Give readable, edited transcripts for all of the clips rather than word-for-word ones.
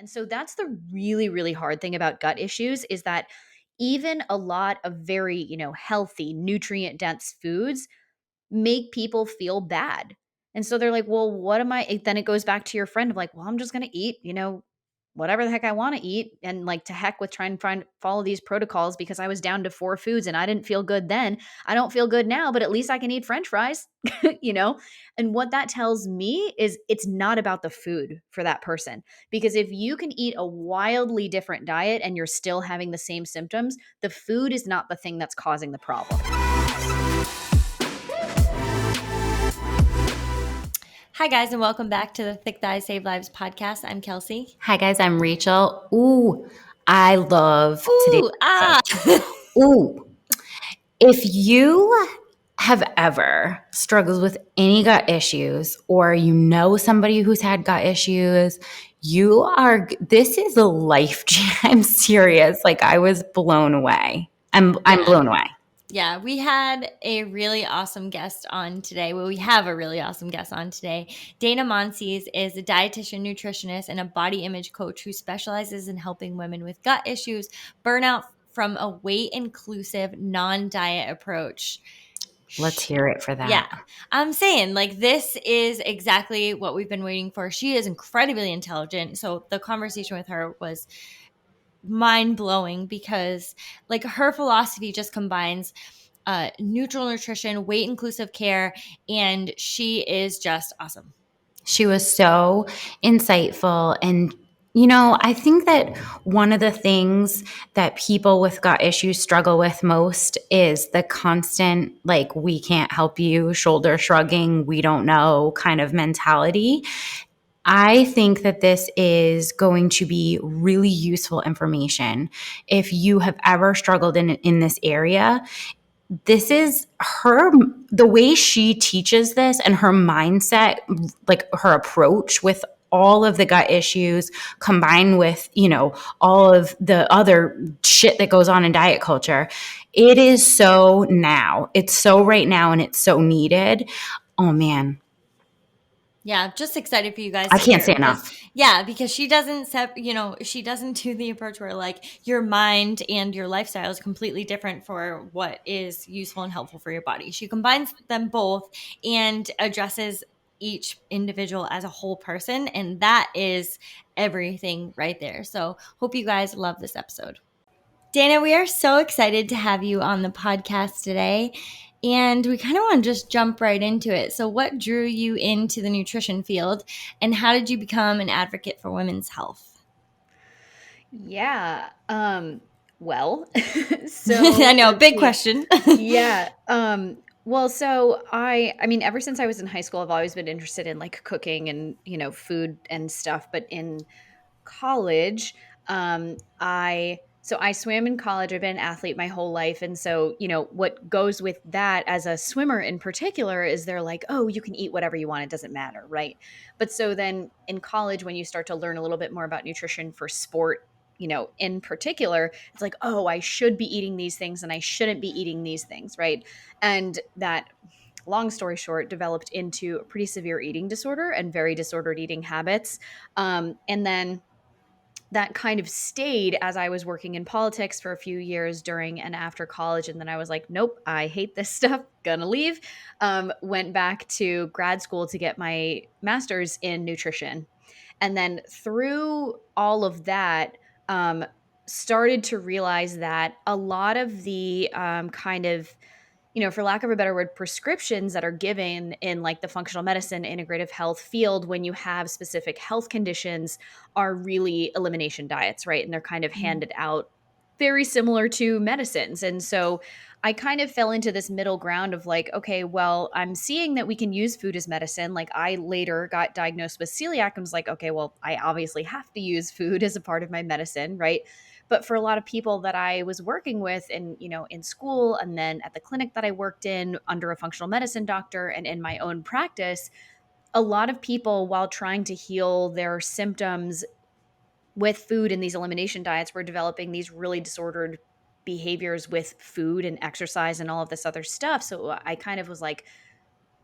And so that's the really, really hard thing about gut issues is that even a lot of very, healthy, nutrient dense foods make people feel bad. And so they're like, well, what am I? Then it goes back to your friend of like, well, I'm just going to eat, whatever the heck I want to eat. And like to heck with trying to follow these protocols because I was down to 4 foods and I didn't feel good then. I don't feel good now, but at least I can eat French fries, you know? And what that tells me is it's not about the food for that person. Because if you can eat a wildly different diet and you're still having the same symptoms, the food is not the thing that's causing the problem. Hi, guys, and welcome back to the Thick Thighs Save Lives podcast. I'm Kelsey. Hi, guys. I'm Rachel. Ooh, I love today's episode. Ooh. If you have ever struggled with any gut issues or you know somebody who's had gut issues, this is a life change. I'm serious. Like I was blown away. I'm blown away. Yeah, we had a really awesome guest on today. Well, we have a really awesome guest on today. Dana Monsees is a dietitian, nutritionist, and a body image coach who specializes in helping women with gut issues burn out from a weight-inclusive, non-diet approach. Let's hear it for that. Yeah, I'm saying like this is exactly what we've been waiting for. She is incredibly intelligent. So the conversation with her was mind-blowing because like her philosophy just combines neutral nutrition, weight inclusive care, and she is just awesome. She was so insightful. And I think that one of the things that people with gut issues struggle with most is the constant, like, we can't help you, shoulder shrugging, we don't know kind of mentality. I think that this is going to be really useful information. If you have ever struggled in this area, this is the way she teaches this and her mindset, like her approach with all of the gut issues combined with, all of the other shit that goes on in diet culture. It is so now. It's so right now and it's so needed. Oh, man. Yeah, just excited for you guys. I can't say enough. Yeah, because she doesn't she doesn't do the approach where like your mind and your lifestyle is completely different for what is useful and helpful for your body. She combines them both and addresses each individual as a whole person, and that is everything right there. So hope you guys love this episode. Dana, we are so excited to have you on the podcast today. And we kind of want to just jump right into it. So what drew you into the nutrition field and how did you become an advocate for women's health? Yeah. Well, so I know, big question. Yeah. Well, so I mean, ever since I was in high school, I've always been interested in like cooking and, food and stuff. But in college, I swam in college. I've been an athlete my whole life. And so, what goes with that as a swimmer in particular is they're like, oh, you can eat whatever you want. It doesn't matter. Right. But so then in college, when you start to learn a little bit more about nutrition for sport, in particular, it's like, oh, I should be eating these things and I shouldn't be eating these things. Right. And that, long story short, developed into a pretty severe eating disorder and very disordered eating habits. And then that kind of stayed as I was working in politics for a few years during and after college. And then I was like, nope, I hate this stuff, gonna leave. Went back to grad school to get my master's in nutrition. And then through all of that, started to realize that a lot of the kind of, for lack of a better word, prescriptions that are given in like the functional medicine, integrative health field when you have specific health conditions are really elimination diets, right? And they're kind of handed out very similar to medicines. And so I kind of fell into this middle ground of like, okay, well, I'm seeing that we can use food as medicine. Like I later got diagnosed with celiac and was like, okay, well, I obviously have to use food as a part of my medicine, right? But for a lot of people that I was working with in school and then at the clinic that I worked in under a functional medicine doctor and in my own practice, a lot of people, while trying to heal their symptoms with food and these elimination diets, were developing these really disordered behaviors with food and exercise and all of this other stuff. So I kind of was like,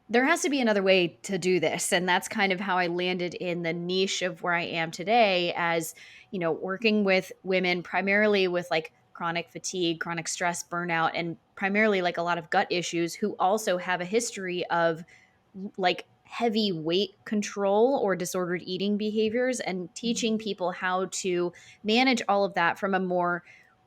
there has to be another way to do this. And that's kind of how I landed in the niche of where I am today as, working with women primarily with like chronic fatigue, chronic stress, burnout, and primarily like a lot of gut issues who also have a history of like heavy weight control or disordered eating behaviors, and teaching people how to manage all of that from a more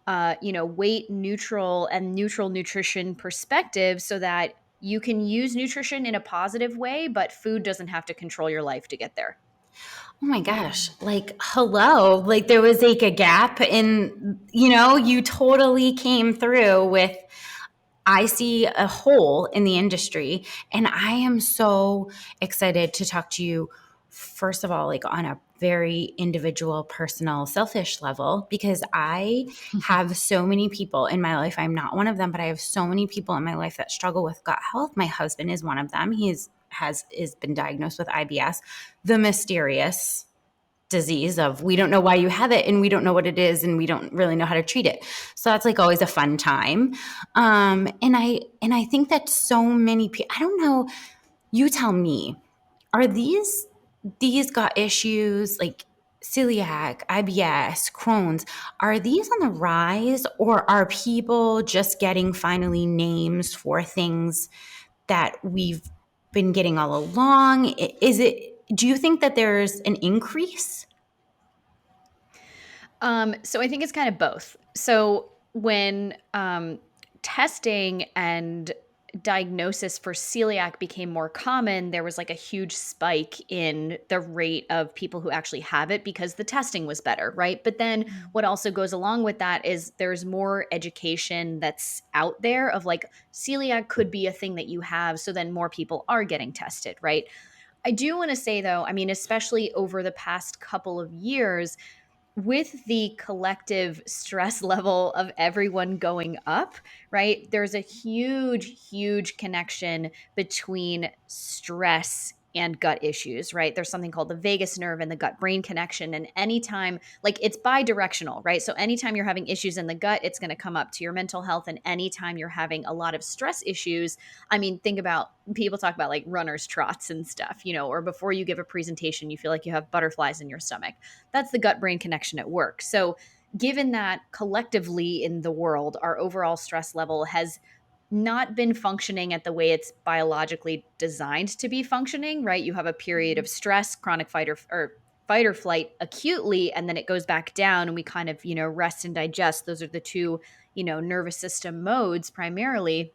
weight neutral and neutral nutrition perspective, so that you can use nutrition in a positive way, but food doesn't have to control your life to get there. Oh my gosh, like, hello. Like, there was like a gap in, you totally came through with, I see a hole in the industry, and I am so excited to talk to you, first of all, like on a very individual, personal, selfish level, because I have so many people in my life. I'm not one of them, but I have so many people in my life that struggle with gut health. My husband is one of them. Is been diagnosed with IBS, the mysterious disease of, we don't know why you have it and we don't know what it is and we don't really know how to treat it. So that's like always a fun time. And I think that so many people, I don't know, you tell me, are these gut issues like celiac, IBS, Crohn's, are these on the rise, or are people just getting finally names for things that we've been getting all along? Do you think that there's an increase? So I think it's kind of both. So when testing and diagnosis for celiac became more common, there was like a huge spike in the rate of people who actually have it because the testing was better, right? But then what also goes along with that is there's more education that's out there of like celiac could be a thing that you have. So then more people are getting tested, right? I do want to say though, I mean, especially over the past couple of years, with the collective stress level of everyone going up, right? There's a huge, huge connection between stress and gut issues, right? There's something called the vagus nerve and the gut brain connection. And anytime, like it's bi-directional, right? So anytime you're having issues in the gut, it's going to come up to your mental health. And anytime you're having a lot of stress issues, I mean, think about people talk about like runner's trots and stuff, or before you give a presentation, you feel like you have butterflies in your stomach. That's the gut brain connection at work. So, given that collectively in the world, our overall stress level has not been functioning at the way it's biologically designed to be functioning, right? You have a period of stress, chronic fight or flight acutely, and then it goes back down and we kind of, rest and digest. Those are the two, nervous system modes primarily.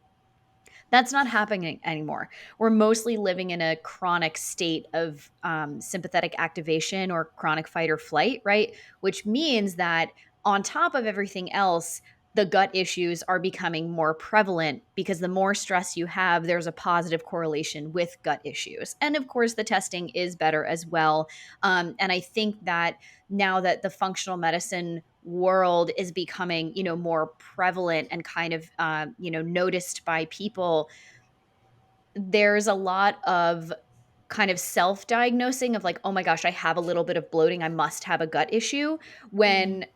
That's not happening anymore. We're mostly living in a chronic state of sympathetic activation or chronic fight or flight, right? Which means that on top of everything else, the gut issues are becoming more prevalent because the more stress you have, there's a positive correlation with gut issues. And of course, the testing is better as well. And I think that now that the functional medicine world is becoming, more prevalent and kind of, noticed by people, there's a lot of kind of self-diagnosing of like, oh my gosh, I have a little bit of bloating. I must have a gut issue. When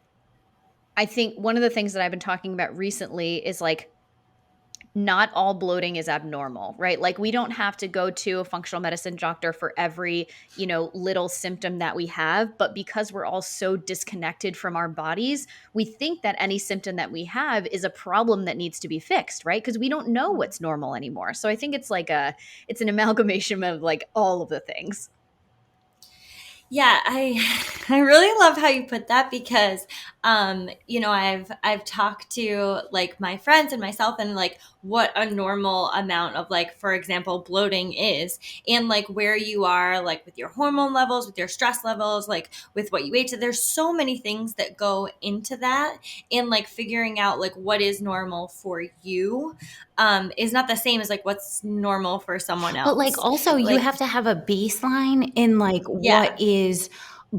I think one of the things that I've been talking about recently is like, not all bloating is abnormal, right? Like we don't have to go to a functional medicine doctor for every, little symptom that we have, but because we're all so disconnected from our bodies, we think that any symptom that we have is a problem that needs to be fixed, right? Because we don't know what's normal anymore. So I think it's an amalgamation of like all of the things. Yeah, I really love how you put that because I've talked to like my friends and myself and like what a normal amount of like, for example, bloating is, and like where you are like with your hormone levels, with your stress levels, like with what you ate. So there's so many things that go into that, and like figuring out like what is normal for you is not the same as like what's normal for someone But like else. also you Like, have to have a baseline in like yeah. what is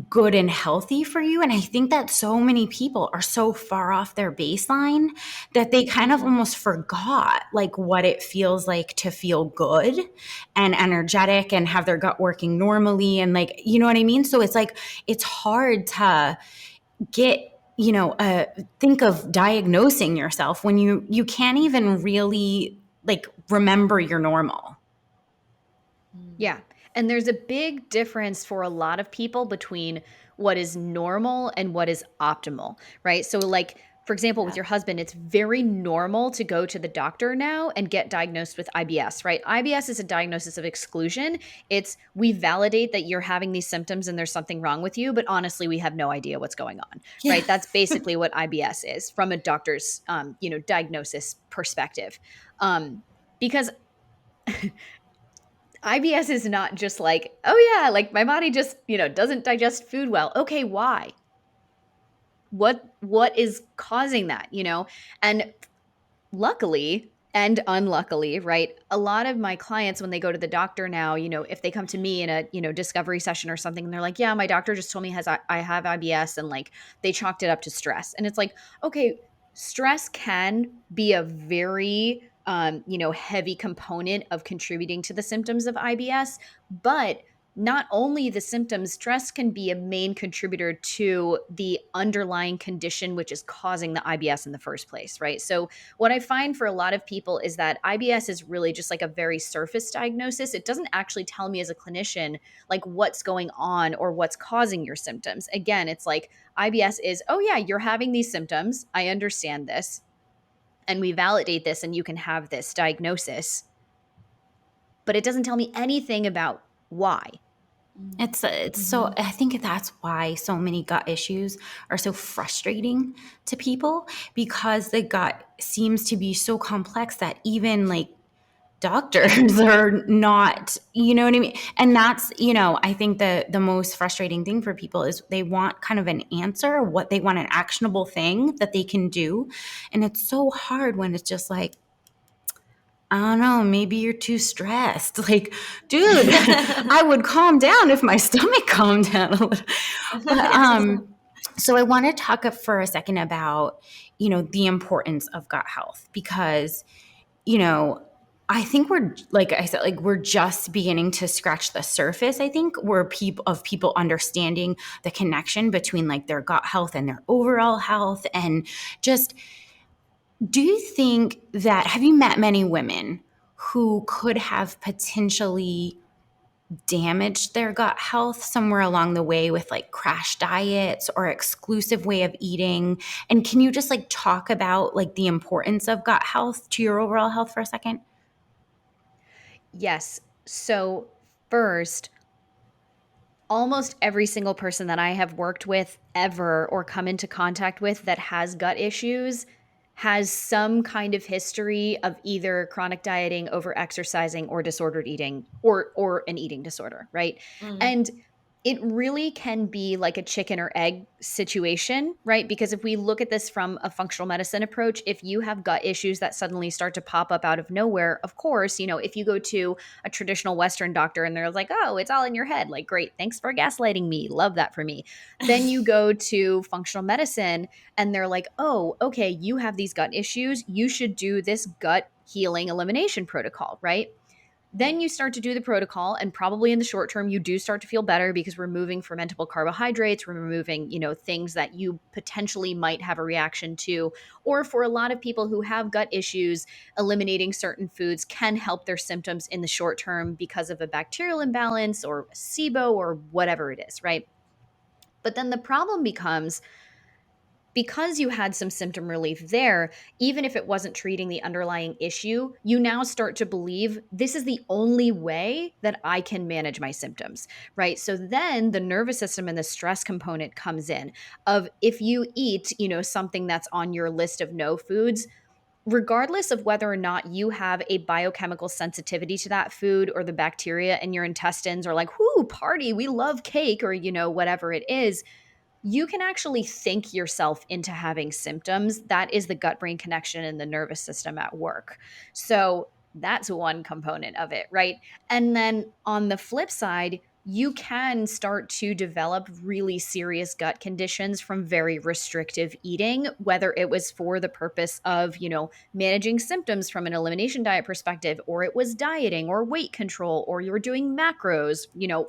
good and healthy for you. And I think that so many people are so far off their baseline that they kind of almost forgot like what it feels like to feel good and energetic and have their gut working normally. And like, you know what I mean? So it's like, it's hard to get, think of diagnosing yourself when you can't even really like remember your normal. Yeah. And there's a big difference for a lot of people between what is normal and what is optimal, right? So, like, for example, with Yeah. your husband, it's very normal to go to the doctor now and get diagnosed with IBS, right? IBS is a diagnosis of exclusion. It's we validate that you're having these symptoms and there's something wrong with you, but honestly, we have no idea what's going on, Yeah. right? That's basically what IBS is from a doctor's, diagnosis perspective. Because IBS is not just like, oh yeah, like my body just, doesn't digest food well. Okay, why? What is causing that, And luckily and unluckily, right? A lot of my clients, when they go to the doctor now, if they come to me in a, discovery session or something, and they're like, yeah, my doctor just told me I have IBS, and like they chalked it up to stress. And it's like, okay, stress can be a very, heavy component of contributing to the symptoms of IBS, but not only the symptoms, stress can be a main contributor to the underlying condition, which is causing the IBS in the first place, right? So, what I find for a lot of people is that IBS is really just like a very surface diagnosis. It doesn't actually tell me as a clinician like what's going on or what's causing your symptoms. Again, it's like IBS is, oh yeah, you're having these symptoms. I understand this. And we validate this and you can have this diagnosis. But it doesn't tell me anything about why. It's so, I think that's why so many gut issues are so frustrating to people, because the gut seems to be so complex that even like doctors are not, you know what I mean? And that's, I think the most frustrating thing for people is they want kind of an answer, what they want, an actionable thing that they can do. And it's so hard when it's just like, I don't know, maybe you're too stressed. Like, dude, I would calm down if my stomach calmed down a little. But so I want to talk for a second about, the importance of gut health, because, I think we're, like I said, like we're just beginning to scratch the surface. I think we're people understanding the connection between like their gut health and their overall health. And just, do you think that, have you met many women who could have potentially damaged their gut health somewhere along the way with like crash diets or exclusive way of eating? And can you just like talk about like the importance of gut health to your overall health for a second? Yes. So, first, almost every single person that I have worked with ever or come into contact with that has gut issues has some kind of history of either chronic dieting, over exercising, or disordered eating, or an eating disorder, right? Mm. And it really can be like a chicken or egg situation, right? Because if we look at this from a functional medicine approach, if you have gut issues that suddenly start to pop up out of nowhere, of course, if you go to a traditional Western doctor and they're like, oh, it's all in your head, like, great, thanks for gaslighting me. Love that for me. Then you go to functional medicine and they're like, oh, okay, you have these gut issues. You should do this gut healing elimination protocol, right? Then you start to do the protocol, and probably in the short term, you do start to feel better because we're removing fermentable carbohydrates, we're removing, things that you potentially might have a reaction to. Or for a lot of people who have gut issues, eliminating certain foods can help their symptoms in the short term because of a bacterial imbalance or SIBO or whatever it is, right? But then the problem becomes, because you had some symptom relief there, even if it wasn't treating the underlying issue, you now start to believe this is the only way that I can manage my symptoms, right? So then the nervous system and the stress component comes in of, if you eat, something that's on your list of no foods, regardless of whether or not you have a biochemical sensitivity to that food, or the bacteria in your intestines are like, whoo, party, we love cake, or, whatever it is, you can actually think yourself into having symptoms. That is the gut brain connection and the nervous system at work. So that's one component of it, right? And then on the flip side, you can start to develop really serious gut conditions from very restrictive eating, whether it was for the purpose of, managing symptoms from an elimination diet perspective, or it was dieting or weight control, or you're doing macros,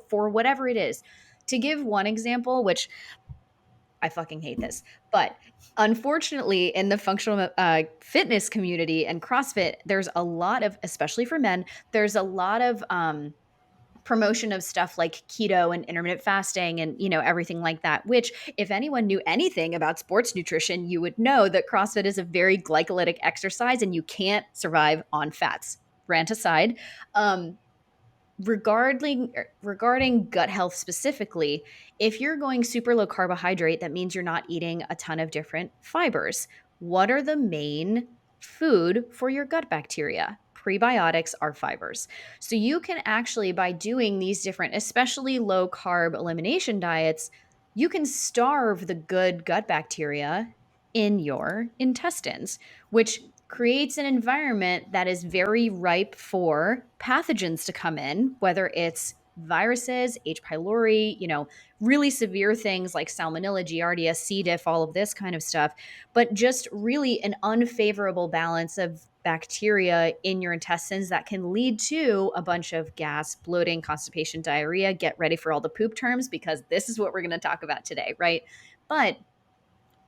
for whatever it is. To give one example, which I fucking hate this. But unfortunately, in the functional fitness community and CrossFit, there's a lot of, especially for men, there's a lot of promotion of stuff like keto and intermittent fasting and, everything like that, which if anyone knew anything about sports nutrition, you would know that CrossFit is a very glycolytic exercise and you can't survive on fats. Rant aside, um, regarding gut health specifically, if you're going super low carbohydrate, that means you're not eating a ton of different fibers. What are the main food for your gut bacteria? Prebiotics are fibers. So you can actually, by doing these different, especially low carb elimination diets, you can starve the good gut bacteria in your intestines, which creates an environment that is very ripe for pathogens to come in, whether it's viruses, H. pylori, really severe things like salmonella, giardia, C. diff, all of this kind of stuff, but just really an unfavorable balance of bacteria in your intestines that can lead to a bunch of gas, bloating, constipation, diarrhea. Get ready for all the poop terms because this is what we're going to talk about today, right? But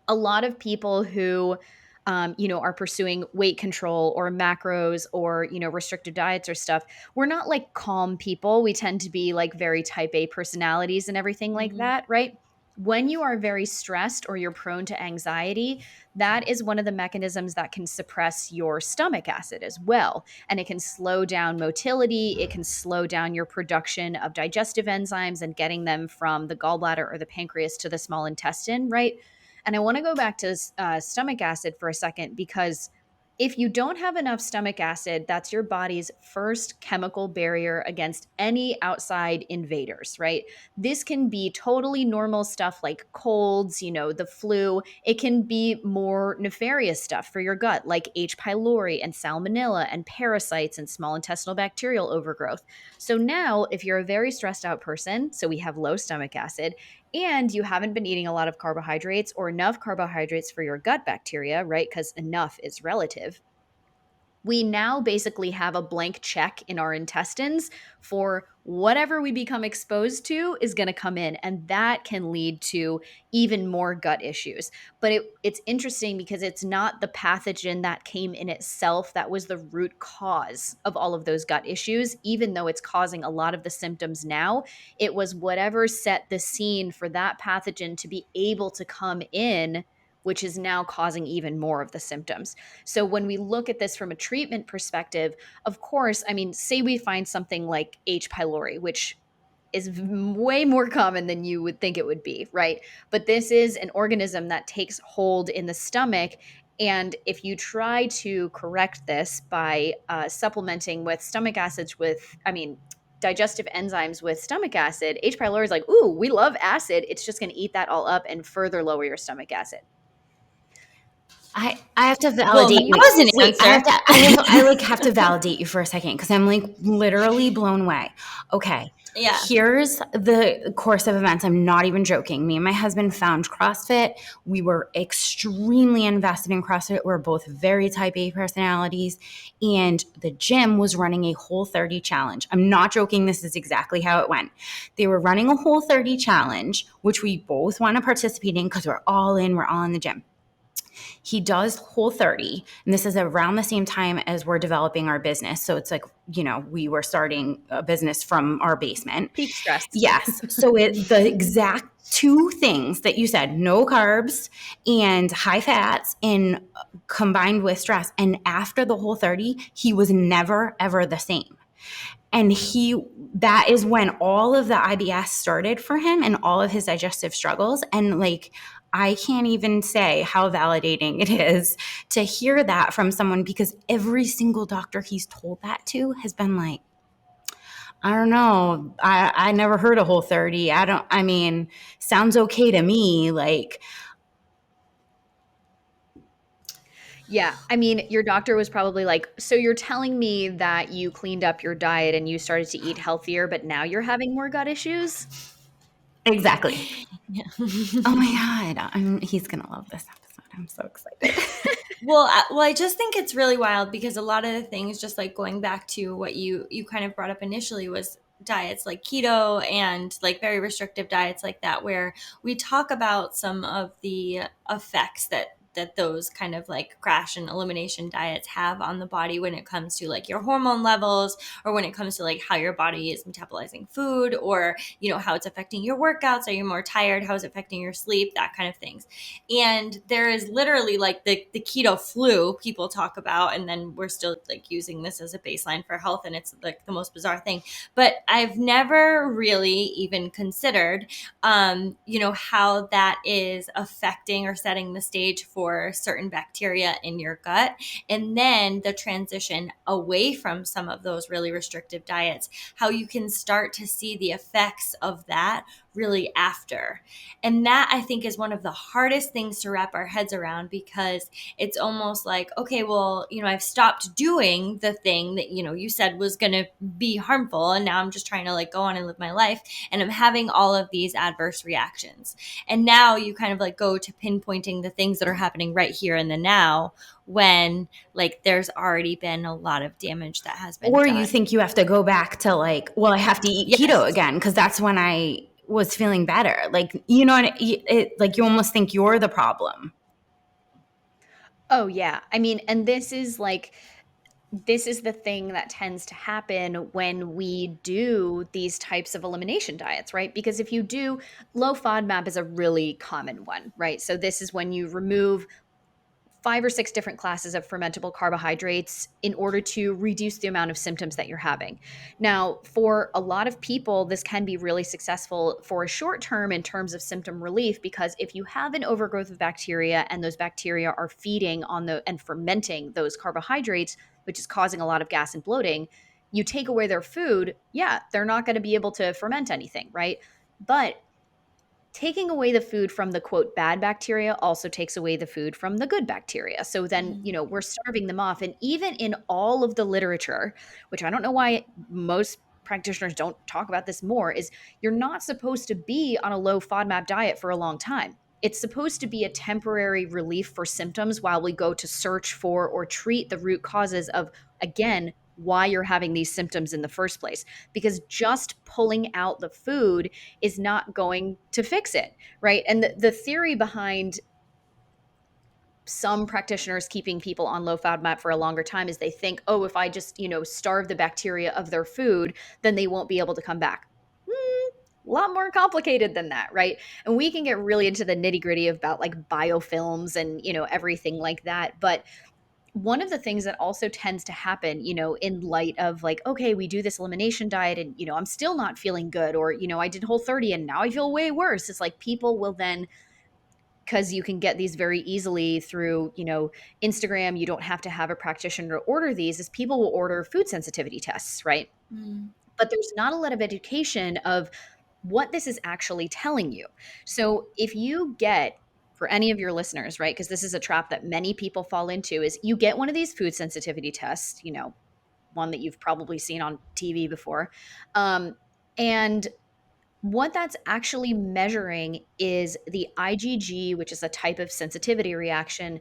a lot of people who are pursuing weight control or macros or restricted diets or stuff, we're not like calm people. We tend to be like very type A personalities and everything like Mm-hmm. that, right? When you are very stressed or you're prone to anxiety, that is one of the mechanisms that can suppress your stomach acid as well. And it can slow down motility. It can slow down your production of digestive enzymes and getting them from the gallbladder or the pancreas to the small intestine, right? And I want to go back to stomach acid for a second because if you don't have enough stomach acid, that's your body's first chemical barrier against any outside invaders, right? This can be totally normal stuff like colds, the flu. It can be more nefarious stuff for your gut like H. pylori and salmonella and parasites and small intestinal bacterial overgrowth. So now, if you're a very stressed out person, so we have low stomach acid, and you haven't been eating a lot of carbohydrates or enough carbohydrates for your gut bacteria, right? Because enough is relative. We now basically have a blank check in our intestines for whatever we become exposed to is going to come in. And that can lead to even more gut issues. But it's interesting because it's not the pathogen that came in itself that was the root cause of all of those gut issues, even though it's causing a lot of the symptoms now. It was whatever set the scene for that pathogen to be able to come in, which is now causing even more of the symptoms. So when we look at this from a treatment perspective, of course, I mean, say we find something like H. pylori, which is way more common than you would think it would be, right? But this is an organism that takes hold in the stomach. And if you try to correct this by supplementing with stomach acids digestive enzymes with stomach acid, H. pylori is like, ooh, we love acid. It's just going to eat that all up and further lower your stomach acid. I have to Well, validate that you. was an Wait, answer. I have to validate you for a second because I'm like literally blown away. Okay. Yeah. Here's the course of events. I'm not even joking. Me and my husband found CrossFit. We were extremely invested in CrossFit. We're both very type A personalities. And the gym was running a Whole30 challenge. I'm not joking. This is exactly how it went. They were running a Whole30 challenge, which we both want to participate in because we're all in the gym. He does Whole30, and this is around the same time as we're developing our business. So it's like, we were starting a business from our basement. Peak stress. Yes. So the exact two things that you said, no carbs and high fats and combined with stress. And after the Whole30, he was never, ever the same. And that is when all of the IBS started for him and all of his digestive struggles. And like, I can't even say how validating it is to hear that from someone because every single doctor he's told that to has been like, I don't know. I never heard of Whole30. Sounds okay to me. Like, yeah. I mean, your doctor was probably like, so you're telling me that you cleaned up your diet and you started to eat healthier, but now you're having more gut issues? exactly. Yeah. Oh my God. He's going to love this episode. I'm so excited. Well, I just think it's really wild because a lot of the things, just like going back to what you kind of brought up initially, was diets like keto and like very restrictive diets like that, where we talk about some of the effects that that those kind of like crash and elimination diets have on the body when it comes to like your hormone levels, or when it comes to like how your body is metabolizing food, or, you know, how it's affecting your workouts. Are you more tired? How is it affecting your sleep? That kind of things. And there is literally like the keto flu people talk about, and then we're still like using this as a baseline for health, and it's like the most bizarre thing. But I've never really even considered, you know, how that is affecting or setting the stage for certain bacteria in your gut. And then the transition away from some of those really restrictive diets, how you can start to see the effects of that really after. And that, I think, is one of the hardest things to wrap our heads around, because it's almost like, okay, well, you know, I've stopped doing the thing that, you know, you said was going to be harmful, and now I'm just trying to like go on and live my life, and I'm having all of these adverse reactions. And now you kind of like go to pinpointing the things that are happening right here in the now, when like there's already been a lot of damage that has been Or you done. think you have to go back to like, well, I have to eat keto Yes. again because that's when I was feeling better. Like, you know, like you almost think you're the problem. Oh yeah. I mean, and this is like this is the thing that tends to happen when we do these types of elimination diets, right? Because if you do low FODMAP is a really common one, right? So this is when you remove 5 or 6 different classes of fermentable carbohydrates in order to reduce the amount of symptoms that you're having. Now, for a lot of people, this can be really successful for a short term in terms of symptom relief, because if you have an overgrowth of bacteria and those bacteria are feeding on the and fermenting those carbohydrates, which is causing a lot of gas and bloating, you take away their food, yeah, they're not going to be able to ferment anything, right? But taking away the food from the quote bad bacteria also takes away the food from the good bacteria. So then, you know, we're starving them off. And even in all of the literature, which I don't know why most practitioners don't talk about this more, is you're not supposed to be on a low FODMAP diet for a long time. It's supposed to be a temporary relief for symptoms while we go to search for or treat the root causes of, again, why you're having these symptoms in the first place. Because just pulling out the food is not going to fix it, right? And the theory behind some practitioners keeping people on low FODMAP for a longer time is they think, oh, if I just, you know, starve the bacteria of their food, then they won't be able to come back. A lot more complicated than that, right? And we can get really into the nitty gritty about like biofilms and, you know, everything like that. But one of the things that also tends to happen, you know, in light of like, okay, we do this elimination diet and, you know, I'm still not feeling good, or, you know, I did Whole30 and now I feel way worse. It's like people will then, because you can get these very easily through, you know, Instagram, you don't have to have a practitioner to order these, is people will order food sensitivity tests, right? Mm. But there's not a lot of education of what this is actually telling you. So if you get, for any of your listeners, right, because this is a trap that many people fall into, is you get one of these food sensitivity tests, you know, one that you've probably seen on TV before, and what that's actually measuring is the IgG, which is a type of sensitivity reaction,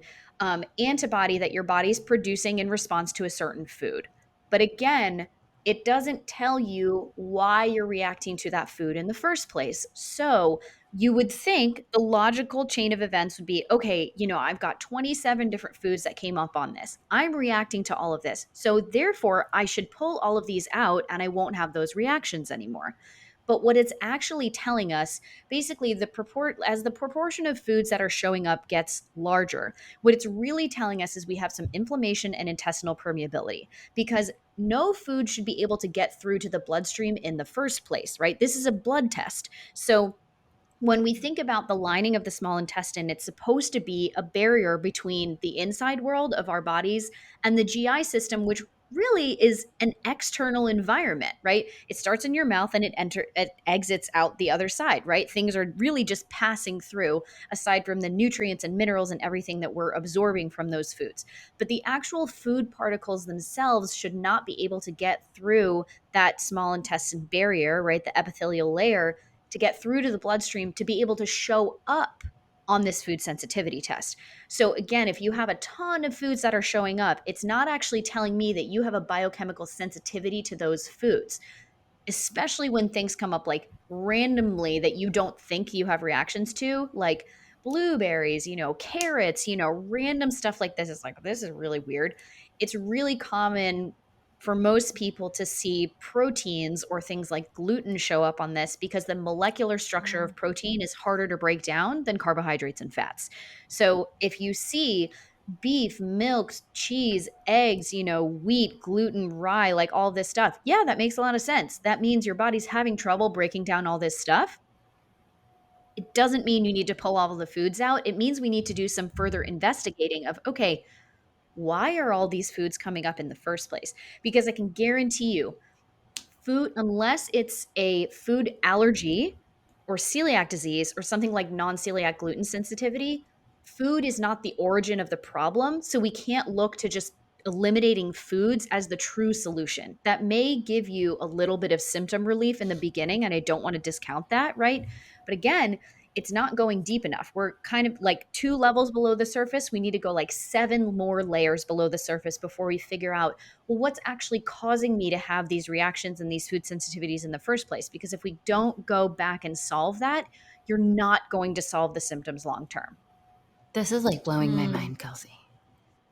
antibody that your body's producing in response to a certain food. But again, it doesn't tell you why you're reacting to that food in the first place. So you would think the logical chain of events would be, okay, you know, I've got 27 different foods that came up on this. I'm reacting to all of this. So therefore, I should pull all of these out and I won't have those reactions anymore. But what it's actually telling us, basically, as the proportion of foods that are showing up gets larger, what it's really telling us is we have some inflammation and intestinal permeability, because no food should be able to get through to the bloodstream in the first place, right? This is a blood test. So when we think about the lining of the small intestine, it's supposed to be a barrier between the inside world of our bodies and the GI system, which really is an external environment, right? It starts in your mouth and it exits out the other side, right? Things are really just passing through, aside from the nutrients and minerals and everything that we're absorbing from those foods. But the actual food particles themselves should not be able to get through that small intestine barrier, right? The epithelial layer, to get through to the bloodstream to be able to show up on this food sensitivity test. So again, if you have a ton of foods that are showing up, it's not actually telling me that you have a biochemical sensitivity to those foods, especially when things come up like randomly that you don't think you have reactions to. Like, blueberries, carrots, random stuff like this. It's like, this is really weird. It's really common for most people to see proteins or things like gluten show up on this because the molecular structure of protein is harder to break down than carbohydrates and fats. So if you see beef, milk, cheese, eggs, wheat, gluten, rye, like all this stuff, yeah, that makes a lot of sense. That means your body's having trouble breaking down all this stuff. It doesn't mean you need to pull all of the foods out. It means we need to do some further investigating of, okay, why are all these foods coming up in the first place? Because I can guarantee you, food, unless it's a food allergy or celiac disease or something like non-celiac gluten sensitivity, food is not the origin of the problem. So we can't look to just eliminating foods as the true solution. That may give you a little bit of symptom relief in the beginning, and I don't want to discount that, right? But again, it's not going deep enough. We're kind of like 2 levels below the surface. We need to go like 7 more layers below the surface before we figure out, well, what's actually causing me to have these reactions and these food sensitivities in the first place? Because if we don't go back and solve that, you're not going to solve the symptoms long term. This is like blowing my mind, Kelsey.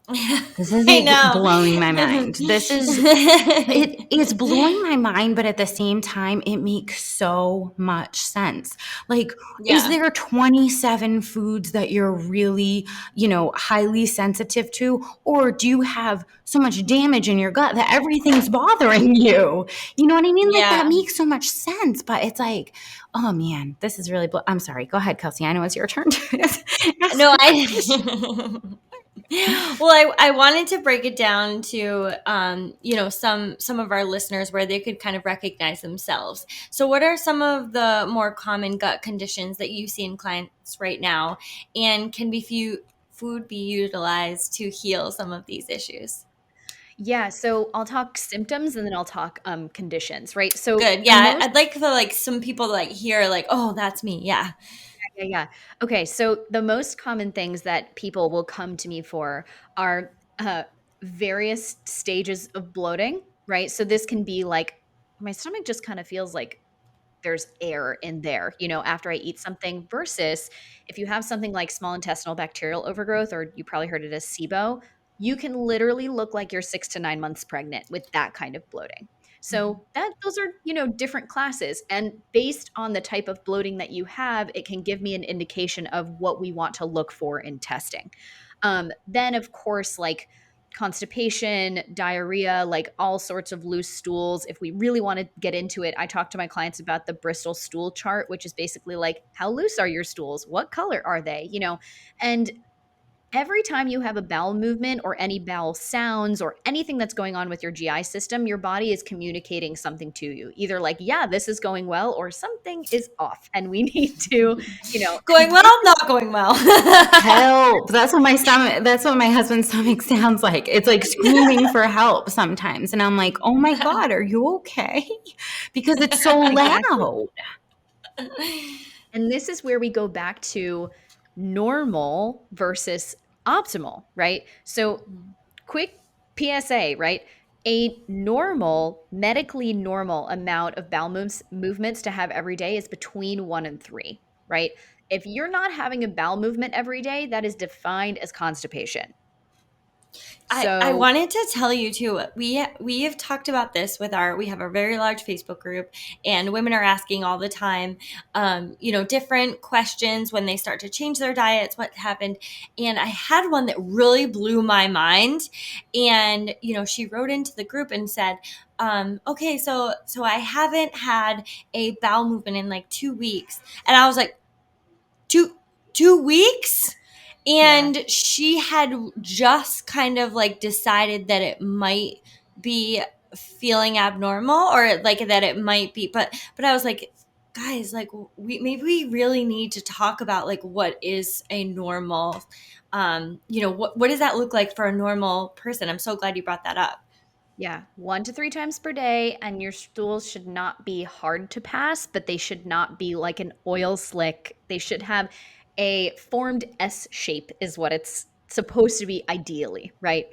This is I like know. blowing my mind. It's blowing my mind, but at the same time, it makes so much sense. Like, is Yeah. there 27 foods that you're really, highly sensitive to? Or do you have so much damage in your gut that everything's bothering you? You know what I mean? Like, that Yeah. makes so much sense, but it's like, oh man, this is really, I'm sorry. Go ahead, Kelsey. I know it's your turn to ask No, a question. well, I wanted to break it down to some of our listeners where they could kind of recognize themselves. So what are some of the more common gut conditions that you see in clients right now, and can food be utilized to heal some of these issues? Yeah, so I'll talk symptoms and then I'll talk conditions, right? So Good. the Yeah, most I'd like for some people to hear oh, that's me. Yeah. yeah. Okay, so the most common things that people will come to me for are various stages of bloating, right? So this can be like my stomach just kind of feels like there's air in there, after I eat something, versus if you have something like small intestinal bacterial overgrowth, or you probably heard it as SIBO, you can literally look like you're 6 to 9 months pregnant with that kind of bloating. So those are, different classes. And based on the type of bloating that you have, it can give me an indication of what we want to look for in testing. Then of course, like constipation, diarrhea, like all sorts of loose stools. If we really want to get into it, I talk to my clients about the Bristol stool chart, which is basically like, how loose are your stools? What color are they? And every time you have a bowel movement or any bowel sounds or anything that's going on with your GI system, your body is communicating something to you. Either like, yeah, this is going well, or something is off and we need to, Going well, not going well. Help. That's what my husband's stomach sounds like. It's like screaming for help sometimes. And I'm like, oh my God, are you okay? Because it's so exactly. loud. And this is where we go back to normal versus optimal, right? So, quick PSA, right? A normal, medically normal amount of bowel movements to have every day is between 1 and 3, right? If you're not having a bowel movement every day, that is defined as constipation. I So, wanted to tell you too. We have talked about this with we have a very large Facebook group, and women are asking all the time, different questions when they start to change their diets. What happened? And I had one that really blew my mind. And she wrote into the group and said, "Okay, so I haven't had a bowel movement in 2 weeks," and I was like, two weeks. yeah. And she had just kind of decided that it might be feeling abnormal, or that it might be, but I was like, guys, we really need to talk about what is a normal, what does that look like for a normal person? I'm so glad you brought that up. Yeah, 1 to 3 times per day, and your stools should not be hard to pass, but they should not be like an oil slick. They should have a formed S shape, is what it's supposed to be ideally, right?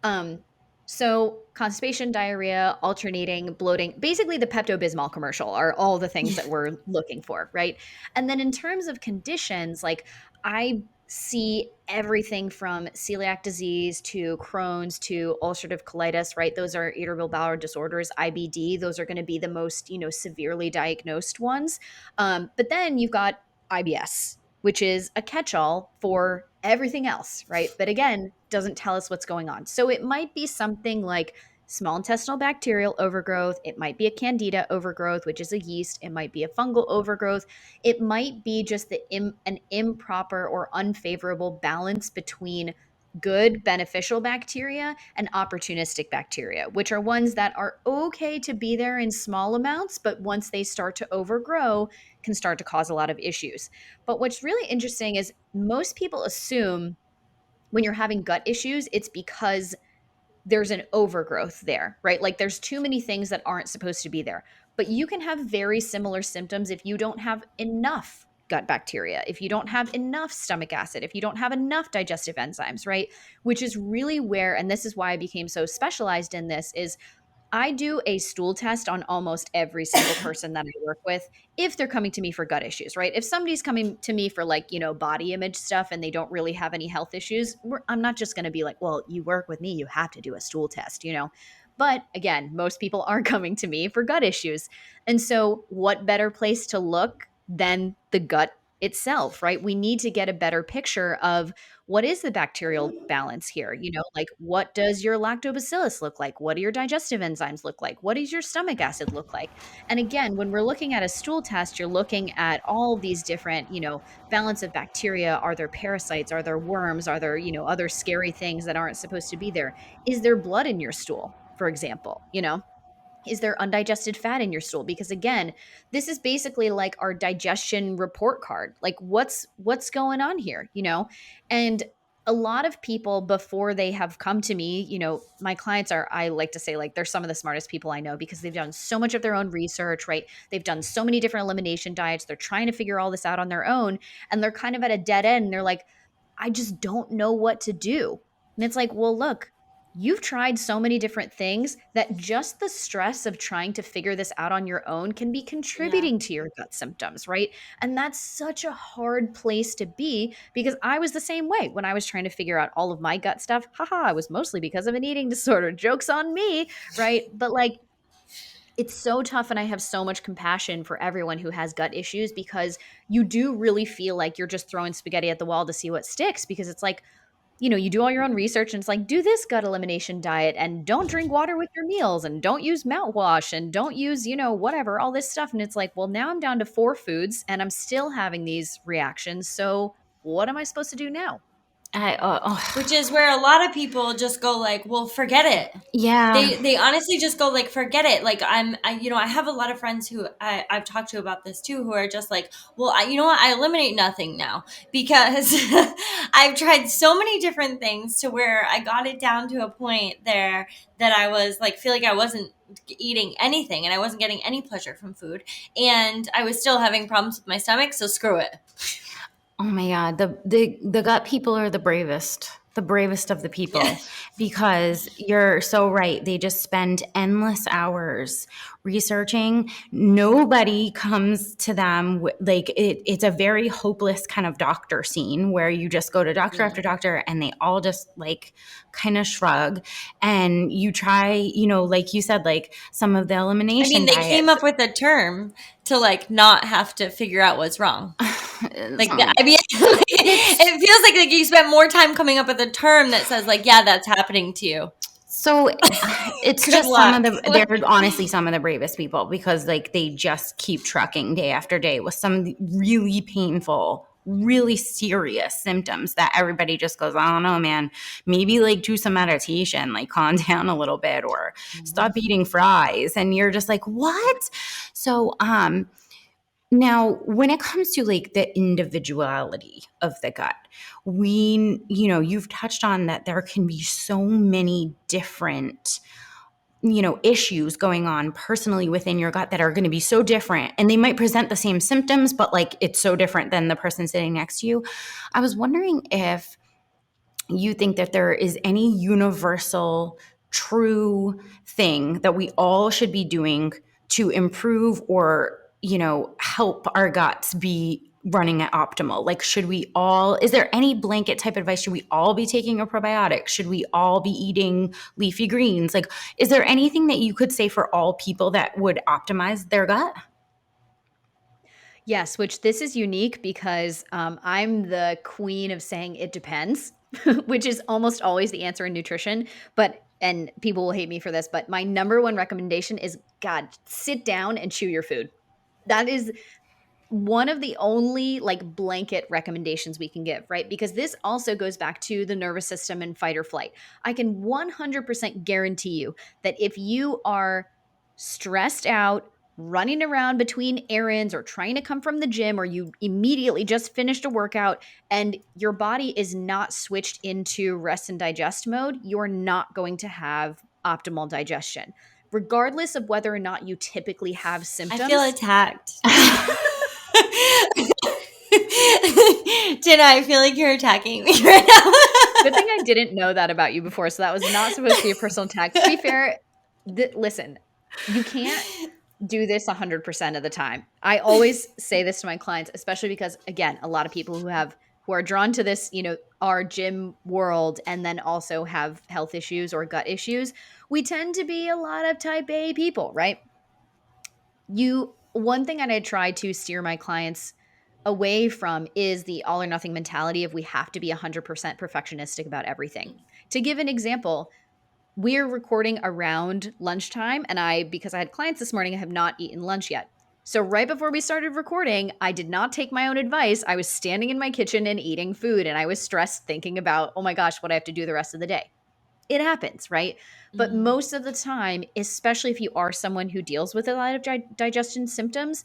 Um, So constipation, diarrhea, alternating, bloating, basically the Pepto-Bismol commercial are all the things that we're looking for, right? And then in terms of conditions, like I see everything from celiac disease to Crohn's to ulcerative colitis, right? Those are irritable bowel disorders, IBD. Those are going to be the most, severely diagnosed ones. But then you've got IBS, which is a catch-all for everything else, right? But again, doesn't tell us what's going on. So it might be something like small intestinal bacterial overgrowth. It might be a candida overgrowth, which is a yeast. It might be a fungal overgrowth. It might be just an improper or unfavorable balance between good beneficial bacteria and opportunistic bacteria, which are ones that are okay to be there in small amounts, but once they start to overgrow, can start to cause a lot of issues. But what's really interesting is most people assume when you're having gut issues, it's because there's an overgrowth there, right? Like there's too many things that aren't supposed to be there. But you can have very similar symptoms if you don't have enough gut bacteria, if you don't have enough stomach acid, if you don't have enough digestive enzymes, right? Which is really where, and this is why I became so specialized in this, is I do a stool test on almost every single person that I work with if they're coming to me for gut issues, right? If somebody's coming to me for like, body image stuff and they don't really have any health issues, I'm not just going to be like, well, you work with me, you have to do a stool test. But again, most people are coming to me for gut issues. And so, what better place to look than the gut itself, right? We need to get a better picture of what is the bacterial balance here? Like what does your lactobacillus look like? What do your digestive enzymes look like? What does your stomach acid look like? And again, when we're looking at a stool test, you're looking at all these different, balance of bacteria. Are there parasites? Are there worms? Are there, other scary things that aren't supposed to be there? Is there blood in your stool, for example? Is there undigested fat in your stool? Because again, this is basically like our digestion report card. Like what's going on here? And a lot of people before they have come to me, my clients are, I like to say, like they're some of the smartest people I know because they've done so much of their own research, right? They've done so many different elimination diets. They're trying to figure all this out on their own and they're kind of at a dead end. And they're like, I just don't know what to do. And it's like, well, look, you've tried so many different things that just the stress of trying to figure this out on your own can be Yeah. contributing to your gut symptoms, right? And that's such a hard place to be because I was the same way when I was trying to figure out all of my gut stuff. Haha, it was mostly because of an eating disorder. Joke's on me, right? But like, it's so tough and I have so much compassion for everyone who has gut issues because you do really feel like you're just throwing spaghetti at the wall to see what sticks because it's like you do all your own research and it's like, do this gut elimination diet and don't drink water with your meals and don't use mouthwash and don't use, whatever, all this stuff. And it's like, well, now I'm down to 4 foods and I'm still having these reactions. So what am I supposed to do now? Which is where a lot of people just go like, well, forget it. Yeah. They honestly just go like, forget it. Like I have a lot of friends who I've talked to about this too, who are just like, well, you know what? I eliminate nothing now because I've tried so many different things to where I got it down to a point there that I was like, feel like I wasn't eating anything and I wasn't getting any pleasure from food and I was still having problems with my stomach. So screw it. Oh my God. The gut people are the bravest of the people, Yeah. because you're so right. They just spend endless hours researching. Nobody comes to them like it's a very hopeless kind of doctor scene where you just go to doctor Yeah. after doctor and they all just like kind of shrug, and you try, like you said, like some of the I mean, elimination they came diets. up with a term to like not have to figure out what's wrong. Like, Some- I mean, it feels like you spent more time coming up with a term that says like, yeah, that's happening to you. So it's Good just some luck. of they're honestly some of the bravest people, because like they just keep trucking day after day with some really painful, really serious symptoms that everybody just goes, I don't know, man, maybe like do some meditation, like calm down a little bit or stop eating fries. And you're just like, what? So, now, when it comes to like the individuality of the gut, you've touched on that there can be so many different, issues going on personally within your gut that are going to be so different, and they might present the same symptoms, but like it's so different than the person sitting next to you. I was wondering if you think that there is any universal true thing that we all should be doing to improve or, help our guts be running at optimal? Like, is there any blanket type advice? Should we all be taking a probiotic? Should we all be eating leafy greens? Like, is there anything that you could say for all people that would optimize their gut? Yes, which this is unique because I'm the queen of saying it depends, which is almost always the answer in nutrition. And people will hate me for this, but my number one recommendation is God, sit down and chew your food. That is one of the only like blanket recommendations we can give, right? Because this also goes back to the nervous system and fight or flight. I can 100% guarantee you that if you are stressed out, running around between errands or trying to come from the gym, or you immediately just finished a workout and your body is not switched into rest and digest mode, you're not going to have optimal digestion, regardless of whether or not you typically have I feel symptoms. attacked. Jenna, I feel like you're attacking me right now. Good thing I didn't know that about you before, so that was not supposed to be a personal attack. To be fair, listen, you can't do this 100% of the time. I always say this to my clients, especially because, again, a lot of people who are drawn to this, our gym world and then also have health issues or gut issues. We tend to be a lot of type A people, right? One thing that I try to steer my clients away from is the all or nothing mentality of we have to be 100% perfectionistic about everything. To give an example, we're recording around lunchtime, and because I had clients this morning, I have not eaten lunch yet. So right before we started recording, I did not take my own advice. I was standing in my kitchen and eating food, and I was stressed thinking about, oh my gosh, what I have to do the rest of the day. It happens, right? But most of the time, especially if you are someone who deals with a lot of digestion symptoms,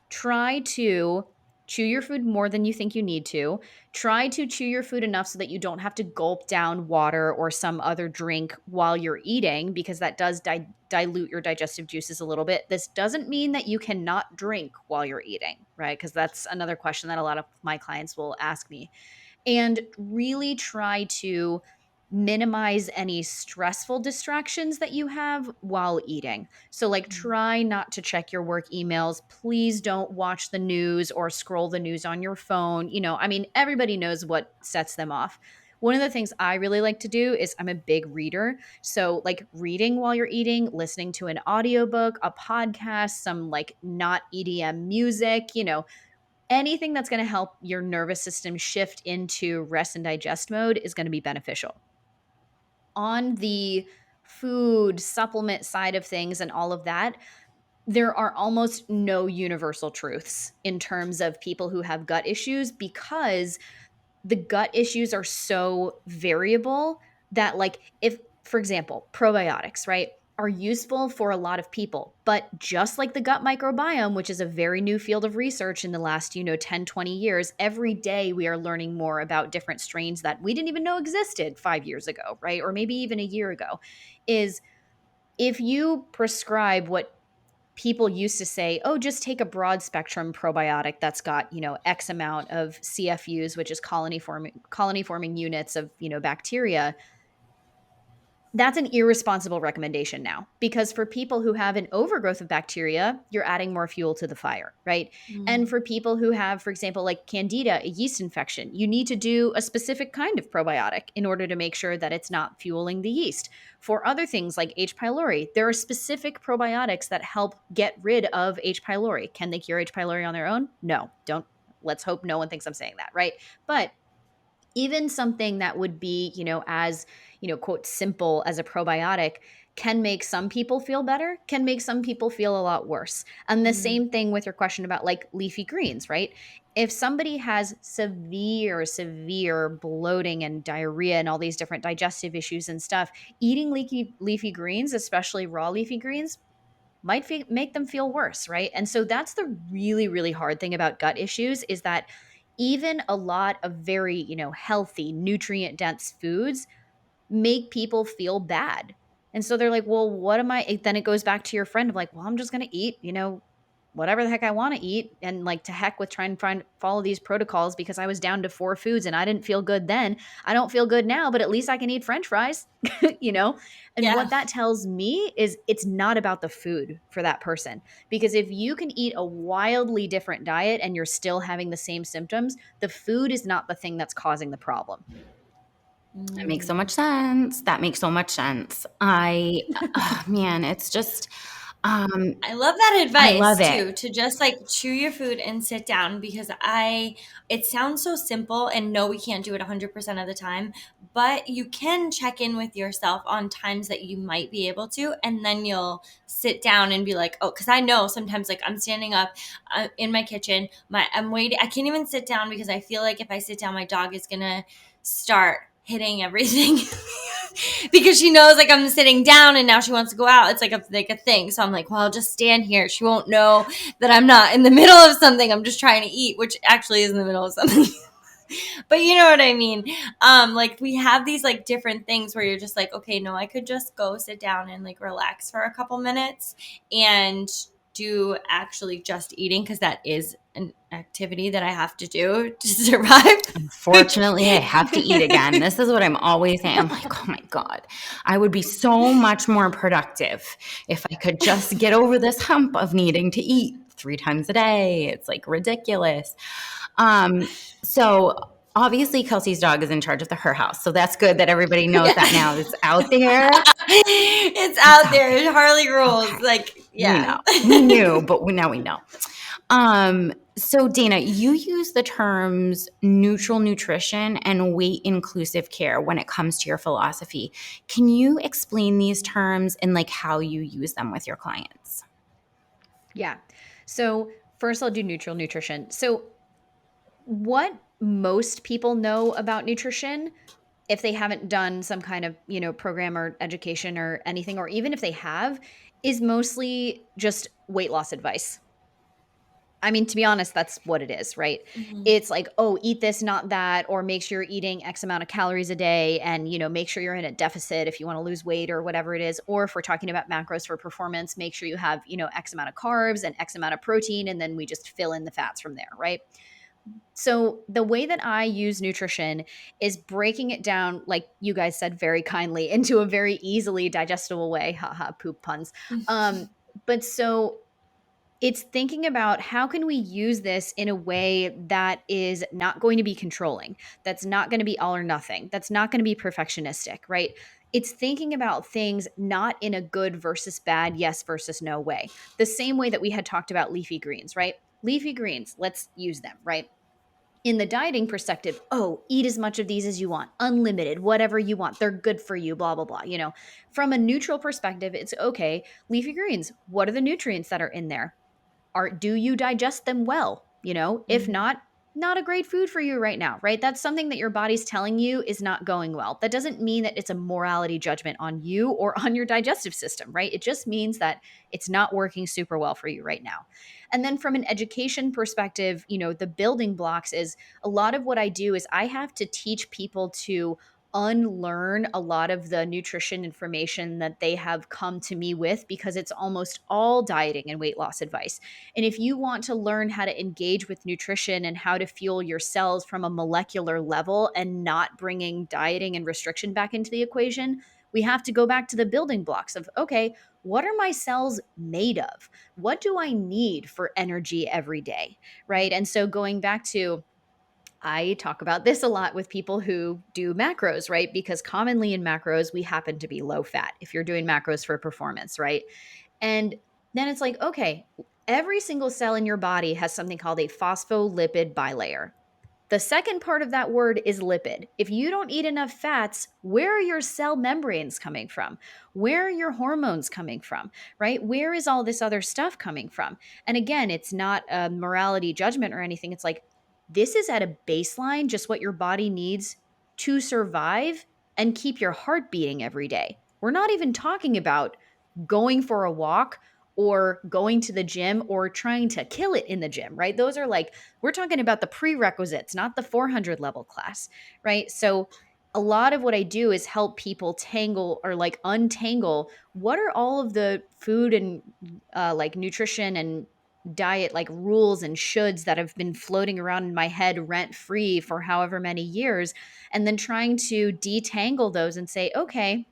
try to chew your food more than you think you need to. Try to chew your food enough so that you don't have to gulp down water or some other drink while you're eating, because that does dilute your digestive juices a little bit. This doesn't mean that you cannot drink while you're eating, right? Because that's another question that a lot of my clients will ask me. And really try to minimize any stressful distractions that you have while eating. So like try not to check your work emails. Please don't watch the news or scroll the news on your phone. Everybody knows what sets them off. One of the things I really like to do is I'm a big reader. So like reading while you're eating, listening to an audiobook, a podcast, some like not EDM music, anything that's going to help your nervous system shift into rest and digest mode is going to be beneficial. On the food supplement side of things and all of that, there are almost no universal truths in terms of people who have gut issues, because the gut issues are so variable that, like, if, for example, probiotics, right, are useful for a lot of people, but just like the gut microbiome, which is a very new field of research in the last 10, 20 years, every day we are learning more about different strains that we didn't even know existed 5 years ago, right, or maybe even a year ago. Is if you prescribe what people used to say, oh, just take a broad spectrum probiotic that's got, X amount of CFUs, which is colony forming units of, bacteria. That's an irresponsible recommendation now, because for people who have an overgrowth of bacteria, you're adding more fuel to the fire, right? And for people who have, for example, like candida, a yeast infection, you need to do a specific kind of probiotic in order to make sure that it's not fueling the yeast. For other things like H. pylori, there are specific probiotics that help get rid of H. pylori. Can they cure H. pylori on their own? No, don't. Let's hope no one thinks I'm saying that, right? But even something that would be, as, quote, simple as a probiotic can make some people feel better, can make some people feel a lot worse. And the same thing with your question about like leafy greens, right? If somebody has severe bloating and diarrhea and all these different digestive issues and stuff, eating leafy greens, especially raw leafy greens, might make them feel worse, right? And so that's the really, really hard thing about gut issues, is that even a lot of very, healthy, nutrient dense foods make people feel bad. And so they're like, well, what am I? Then it goes back to your friend of like, well, I'm just going to eat, whatever the heck I want to eat, and like to heck with trying to follow these protocols because I was down to 4 foods and I didn't feel good then. I don't feel good now, but at least I can eat French fries, you know? And Yeah. what that tells me is it's not about the food for that person. Because if you can eat a wildly different diet and you're still having the same symptoms, the food is not the thing that's causing the problem. That makes so much sense. That makes so much sense. Oh, man, it's just, I love that I love advice it. too, to just like chew your food and sit down, because it sounds so simple, and no, we can't do it 100% of the time, but you can check in with yourself on times that you might be able to, and then you'll sit down and be like, oh, because I know sometimes like I'm standing up in my kitchen, I'm waiting, I can't even sit down because I feel like if I sit down, my dog is gonna start hitting everything. Because she knows like I'm sitting down and now she wants to go out. It's like a thing. So I'm like, well, I'll just stand here. She won't know that I'm not in the middle of something. I'm just trying to eat, which actually is in the middle of something. But you know what I mean? Like we have these like different things where you're just like, okay, no, I could just go sit down and like relax for a couple minutes and do actually just eating, because that is an activity that I have to do to survive. Unfortunately, I have to eat again. This is what I'm always saying. I'm like, oh my God, I would be so much more productive if I could just get over this hump of needing to eat 3 times a day. It's like ridiculous. So obviously Kelsey's dog is in charge of her house. So that's good that everybody knows that now. It's out there. It's It's out out there. there. Harley rules. Okay. Like, We yeah. know. We knew, but now we know. So Dana, you use the terms neutral nutrition and weight inclusive care when it comes to your philosophy. Can you explain these terms and like how you use them with your clients? Yeah. So first I'll do neutral nutrition. So what most people know about nutrition, if they haven't done some kind of, program or education or anything, or even if they have, is mostly just weight loss advice. I mean, to be honest, that's what it is, right? Mhm. It's like, oh, eat this, not that, or make sure you're eating X amount of calories a day and, make sure you're in a deficit if you want to lose weight or whatever it is. Or if we're talking about macros for performance, make sure you have, X amount of carbs and X amount of protein, and then we just fill in the fats from there, right? So the way that I use nutrition is breaking it down, like you guys said very kindly, into a very easily digestible way. Haha, poop puns. But so it's thinking about how can we use this in a way that is not going to be controlling, that's not going to be all or nothing, that's not going to be perfectionistic, right? It's thinking about things not in a good versus bad, yes versus no way. The same way that we had talked about leafy greens, right? Leafy greens, let's use them, right? In the dieting perspective, oh, eat as much of these as you want, unlimited, whatever you want. They're good for you, blah, blah, blah. From a neutral perspective, it's okay. Leafy greens, what are the nutrients that are in there? Do you digest them well? If Mhm. not a great food for you right now, right? That's something that your body's telling you is not going well. That doesn't mean that it's a morality judgment on you or on your digestive system, right? It just means that it's not working super well for you right now. And then from an education perspective, the building blocks is a lot of what I do is I have to teach people to unlearn a lot of the nutrition information that they have come to me with, because it's almost all dieting and weight loss advice. And if you want to learn how to engage with nutrition and how to fuel your cells from a molecular level and not bringing dieting and restriction back into the equation, we have to go back to the building blocks of, okay, what are my cells made of? What do I need for energy every day? Right. And so going back to, I talk about this a lot with people who do macros, right? Because commonly in macros, we happen to be low fat if you're doing macros for performance, right? And then it's like, okay, every single cell in your body has something called a phospholipid bilayer. The second part of that word is lipid. If you don't eat enough fats, where are your cell membranes coming from? Where are your hormones coming from? Right? Where is all this other stuff coming from? And again, it's not a morality judgment or anything. It's like, this is at a baseline, just what your body needs to survive and keep your heart beating every day. We're not even talking about going for a walk or going to the gym or trying to kill it in the gym, right? Those are like, we're talking about the prerequisites, not the 400 level class, right? So a lot of what I do is help people tangle or like untangle what are all of the food and like nutrition and diet like rules and shoulds that have been floating around in my head rent free for however many years, and then trying to detangle those and say, okay,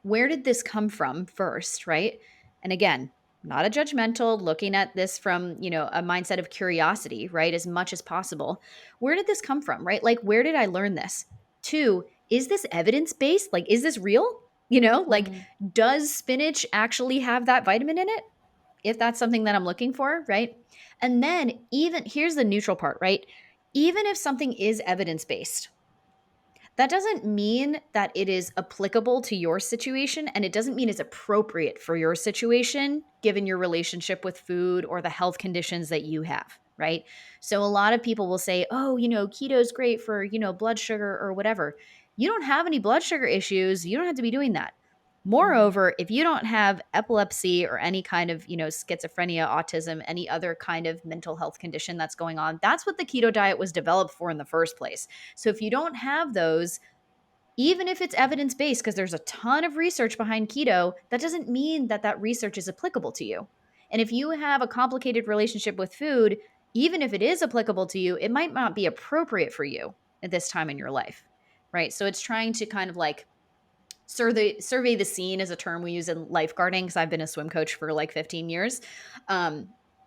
where did this come from first, right? And again, not a judgmental, looking at this from, a mindset of curiosity, right? As much as possible. Where did this come from, right? Like, where did I learn this? Two, is this evidence based? Like, is this real? Like, does spinach actually have that vitamin in it? If that's something that I'm looking for, right? And then even here's the neutral part, right? Even if something is evidence based, that doesn't mean that it is applicable to your situation, and it doesn't mean it's appropriate for your situation given your relationship with food or the health conditions that you have, right? So a lot of people will say, "Oh, keto is great for, blood sugar or whatever." You don't have any blood sugar issues, you don't have to be doing that. Moreover, if you don't have epilepsy or any kind of, schizophrenia, autism, any other kind of mental health condition that's going on, that's what the keto diet was developed for in the first place. So if you don't have those, even if it's evidence based, because there's a ton of research behind keto, that doesn't mean that that research is applicable to you. And if you have a complicated relationship with food, even if it is applicable to you, it might not be appropriate for you at this time in your life, right? So it's trying to kind of like survey the scene is a term we use in lifeguarding because I've been a swim coach for like 15 years.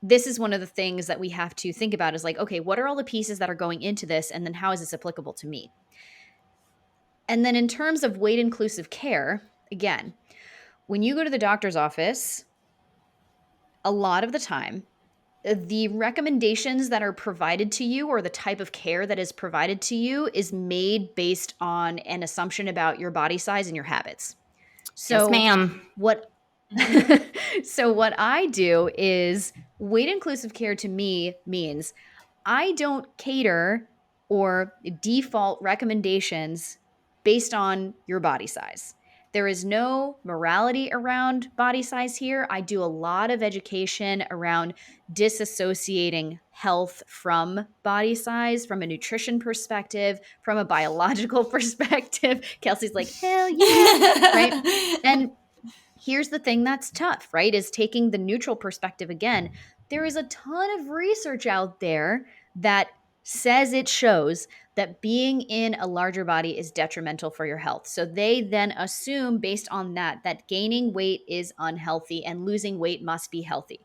This is one of the things that we have to think about is like, okay, what are all the pieces that are going into this? And then how is this applicable to me? And then in terms of weight inclusive care, again, when you go to the doctor's office, a lot of the time, the recommendations that are provided to you or the type of care that is provided to you is made based on an assumption about your body size and your habits. Yes, So ma'am. what so what I do is weight inclusive care to me means I don't cater or default recommendations based on your body size. There is no morality around body size here. I do a lot of education around disassociating health from body size, from a nutrition perspective, from a biological perspective. Kelsey's like, hell yeah, right? And here's the thing that's tough, right? Is taking the neutral perspective again. There is a ton of research out there that says it shows that being in a larger body is detrimental for your health. So they then assume based on that gaining weight is unhealthy and losing weight must be healthy.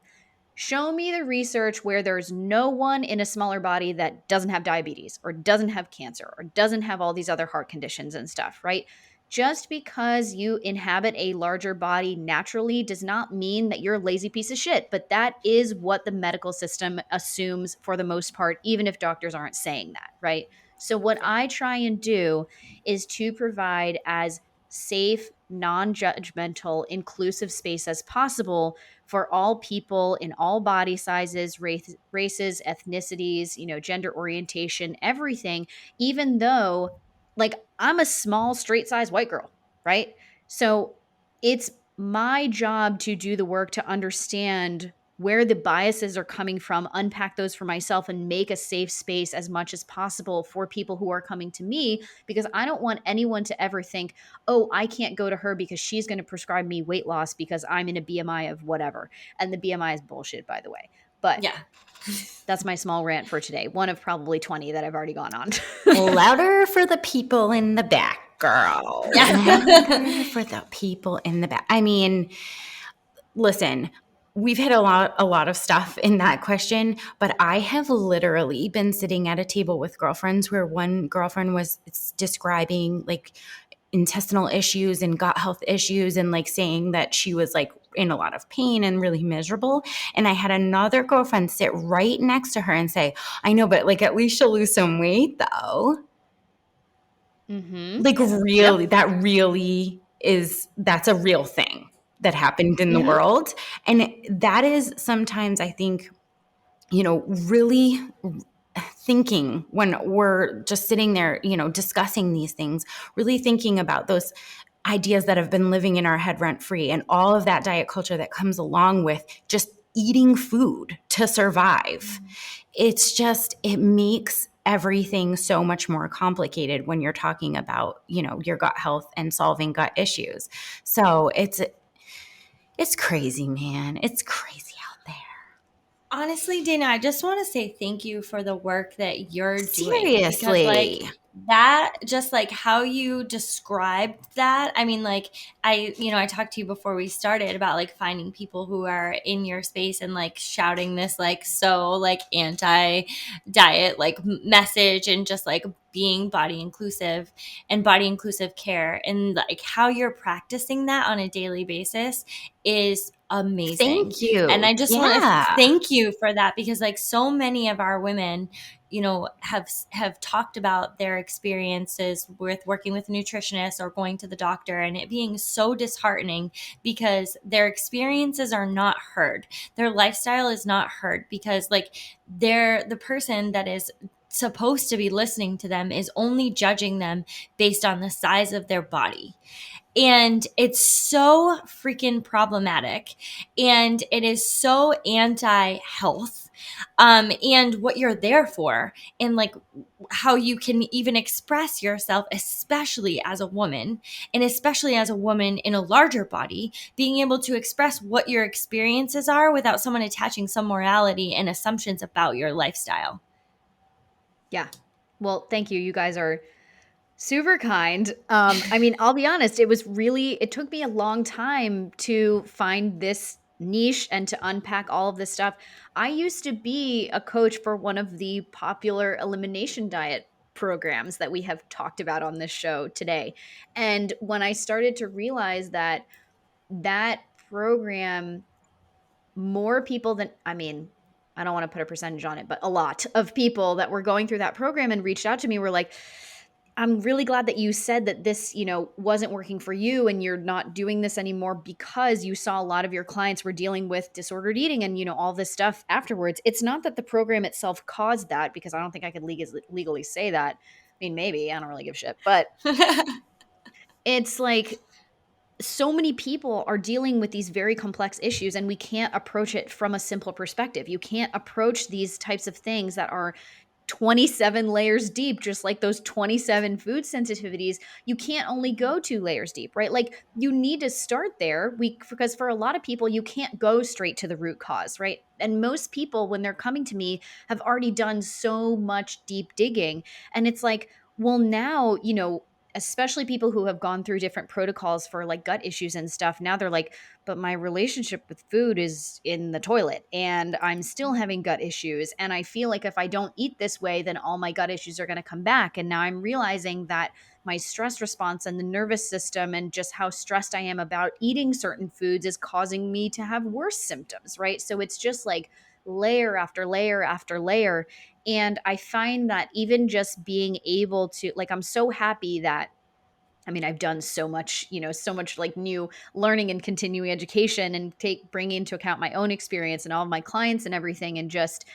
Show me the research where there's no one in a smaller body that doesn't have diabetes or doesn't have cancer or doesn't have all these other heart conditions and stuff, right? Just because you inhabit a larger body naturally does not mean that you're a lazy piece of shit, but that is what the medical system assumes for the most part, even if doctors aren't saying that, right? So what I try and do is to provide as safe, non-judgmental, inclusive space as possible for all people in all body sizes, races, ethnicities, gender orientation, everything, even though like I'm a small straight size white girl, right? So it's my job to do the work to understand where the biases are coming from, unpack those for myself, and make a safe space as much as possible for people who are coming to me, because I don't want anyone to ever think, oh, I can't go to her because she's going to prescribe me weight loss because I'm in a BMI of whatever. And the BMI is bullshit, by the way. But Yeah. that's my small rant for today. One of probably 20 that I've already gone on. Louder for the people in the back, girl. Yeah. Louder for the people in the back. I mean, listen, we've hit a lot of stuff in that question, but I have literally been sitting at a table with girlfriends where one girlfriend was describing like intestinal issues and gut health issues and like saying that she was like in a lot of pain and really miserable. And I had another girlfriend sit right next to her and say, I know, but like at least she'll lose some weight though. Mm-hmm. Like really, that's a real thing that happened in the world. And that is sometimes I think, really thinking when we're just sitting there, discussing these things, really thinking about those ideas that have been living in our head rent free and all of that diet culture that comes along with just eating food to survive. It makes everything so much more complicated when you're talking about, your gut health and solving gut issues. So it's crazy, man. It's crazy out there. Honestly, Dana, I just want to say thank you for the work that you're doing, because like Seriously. that, just like how you described that. I mean, like I talked to you before we started about like finding people who are in your space and like shouting this like so like anti diet like message, and just like being body inclusive and body inclusive care, and like how you're practicing that on a daily basis is amazing. Thank And you. I just want to Yeah. thank you for that, because like so many of our women, have talked about their experiences with working with a nutritionist or going to the doctor, and it being so disheartening because their experiences are not heard. Their lifestyle is not heard, because like the person that is supposed to be listening to them is only judging them based on the size of their body. And it's so freaking problematic. And it is so anti health. And what you're there for, and like how you can even express yourself, especially as a woman, and especially as a woman in a larger body, being able to express what your experiences are without someone attaching some morality and assumptions about your lifestyle. Yeah. Well, thank you. You guys are super kind. I mean, I'll be honest, it took me a long time to find this niche and to unpack all of this stuff. I used to be a coach for one of the popular elimination diet programs that we have talked about on this show today. And when I started to realize that that program, more people than, I mean, I don't want to put a percentage on it, but a lot of people that were going through that program and reached out to me were like, I'm really glad that you said that this, wasn't working for you and you're not doing this anymore, because you saw a lot of your clients were dealing with disordered eating and, all this stuff afterwards. It's not that the program itself caused that, because I don't think I could legally say that. I mean, maybe, I don't really give a shit, but it's like so many people are dealing with these very complex issues, and we can't approach it from a simple perspective. You can't approach these types of things that are 27 layers deep, just like those 27 food sensitivities. You can't only go 2 layers deep, right? Like, you need to start there, because for a lot of people, you can't go straight to the root cause, right? And most people, when they're coming to me, have already done so much deep digging. And it's like, well, now, especially people who have gone through different protocols for like gut issues and stuff, now they're like, but my relationship with food is in the toilet and I'm still having gut issues. And I feel like if I don't eat this way, then all my gut issues are going to come back. And now I'm realizing that my stress response and the nervous system and just how stressed I am about eating certain foods is causing me to have worse symptoms, right? So it's just like layer after layer after layer. And I find that even just being able to, like, I'm so happy that, I mean, I've done so much, so much like new learning and continuing education, and bringing into account my own experience and all of my clients and everything. And just,